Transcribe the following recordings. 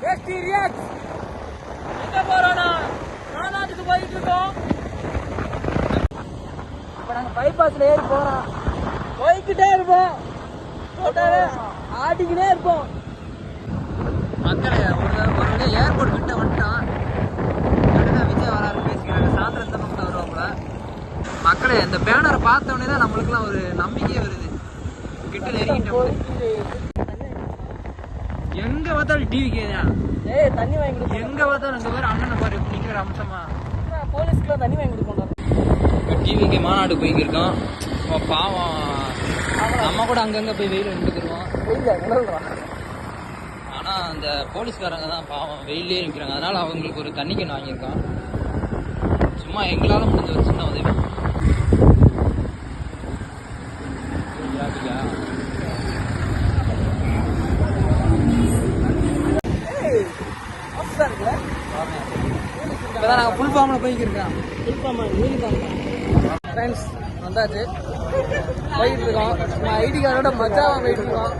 எங்க போறோம்னா மாநாட்டுக்கு போயிட்டு இருக்கோம். இப்ப நாங்க பைபாஸ்ல ஏறி போறோம். போய்கிட்டே இருப்போம், ஆடிக்கிட்டே இருப்போம். மக்களே ஒரு ஏர்போர்ட் கிட்ட வந்துட்டோம். விஜய் வராரு பேசிக்கிறாங்க. சாயந்தரம் இந்த பக்கம் வருவாப்புல. மக்களே இந்த பேனரை பார்த்தோன்னே தான் நம்மளுக்குலாம் ஒரு நம்பிக்கையே வருது. கிட்ட நெருங்கிட்டோம். எங்க பார்த்தாலும் டிவி கேதான். தண்ணி வாங்கி கொடுக்கும். எங்க பார்த்தாலும் அங்க பேர் அண்ணனை பாரு நிக்கிற அம்சமா. போலீஸ்க்குலாம் தண்ணி வாங்கி கொடுக்கணும். டிவிக்கு மாநாடு போய்க்கிருக்கோம். பாவம் நம்ம கூட அங்கங்க போய் வெயில் நின்றுக்குருவோம். ஆனா அந்த போலீஸ்காரங்க தான் பாவம் வெயிலே நிற்கிறாங்க. அதனால அவங்களுக்கு ஒரு தண்ணி கேன் வாங்கியிருக்கோம். சும்மா எங்களால முடிஞ்ச ஒரு சின்ன உதவி. இப்போதான் நாங்கள் ஃபுல் ஃபார்மில் போய்க்கிருக்கோம். ஃப்ரெண்ட்ஸ் வந்தாச்சு, போயிட்டு இருக்கோம். ஐடி கார்டோட மஜாவாக போயிட்டு இருக்கோம்.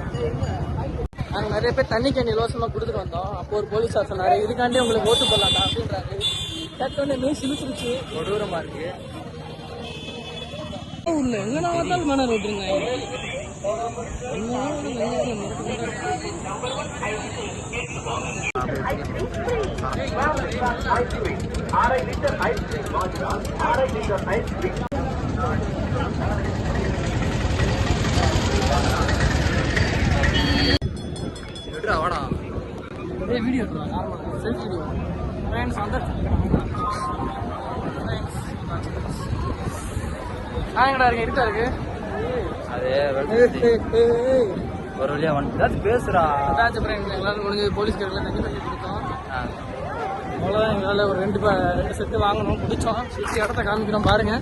நாங்கள் நிறைய பேர் தண்ணி கேன் இலவசமாக கொடுத்துட்டு வந்தோம். அப்போ ஒரு போலீஸார் சொன்னார், இதுக்காண்டி உங்களுக்கு ஓட்டு போடலாம்டா அப்படின்றாரு. கேட்டோன்னே மீன் சிலுசிருச்சு. கொடூரமாக இருக்கு. ஊரில் எங்கன்னா பார்த்தாலும் மணல் விட்டுருங்க. வாடா வீடியோ செல்ஃபி வீடியோ. ஃப்ரெண்ட்ஸ் வந்தாச்சு. எங்கடா இருக்கு? இருக்கா இருக்கு. அதே ஒரு வழியா வந்து பேசுறா. அதாச்சும் ஃப்ரெண்ட்ஸ் எல்லாரும் முடிஞ்சு போலீஸ்காரெல்லாம் தண்ணி பண்ணி கொடுத்தோம். அவ்வளோதான். எங்களால் ஒரு ரெண்டு செட்டு வாங்கணும். பிடிச்சோம். சுற்றி இடத்த காமிக்கிறோம் பாருங்க.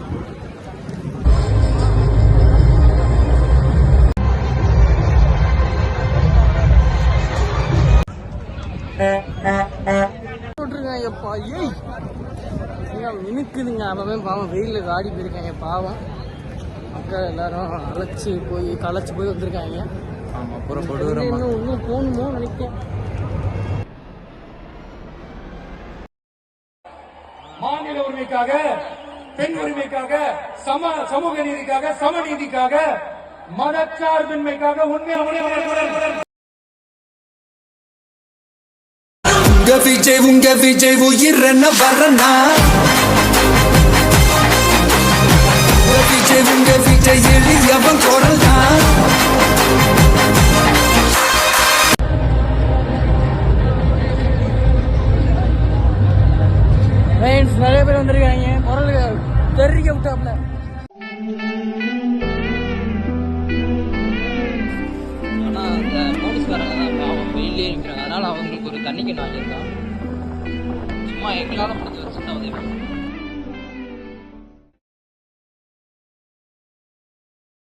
எப்பா ஏய் மினுக்குதுங்க. அவன் பாவம் வெயிலில் ஆடி போயிருக்காங்க. பாவம் மக்கள் எல்லாரும் களைச்சி போய் வந்திருக்காங்க. இன்னும் போகணுமோ நினைக்கிறேன். மாநில உரிமைக்காக, பெண் உரிமைக்காக, சமூக நீதிக்காக, சமநீதிக்காக, மதச்சார்பின்மைக்காக உங்க விஜய் உயிர் என்ன வரனா? உங்க விஜய் எளியவன் குரல் தான். நிறைய பேர் வந்திருக்காங்க. குரல் தெரிவிக்க விட்டாப்ல. ஆனா அந்த போலீஸ்காரங்க தான் பாவம் வெயிலே நிற்கிறாங்க. அதனால அவங்களுக்கு ஒரு தண்ணி கேன் வாங்கியிருக்கான். சும்மா எங்களால முடிஞ்ச ஒரு சின்ன உதவி.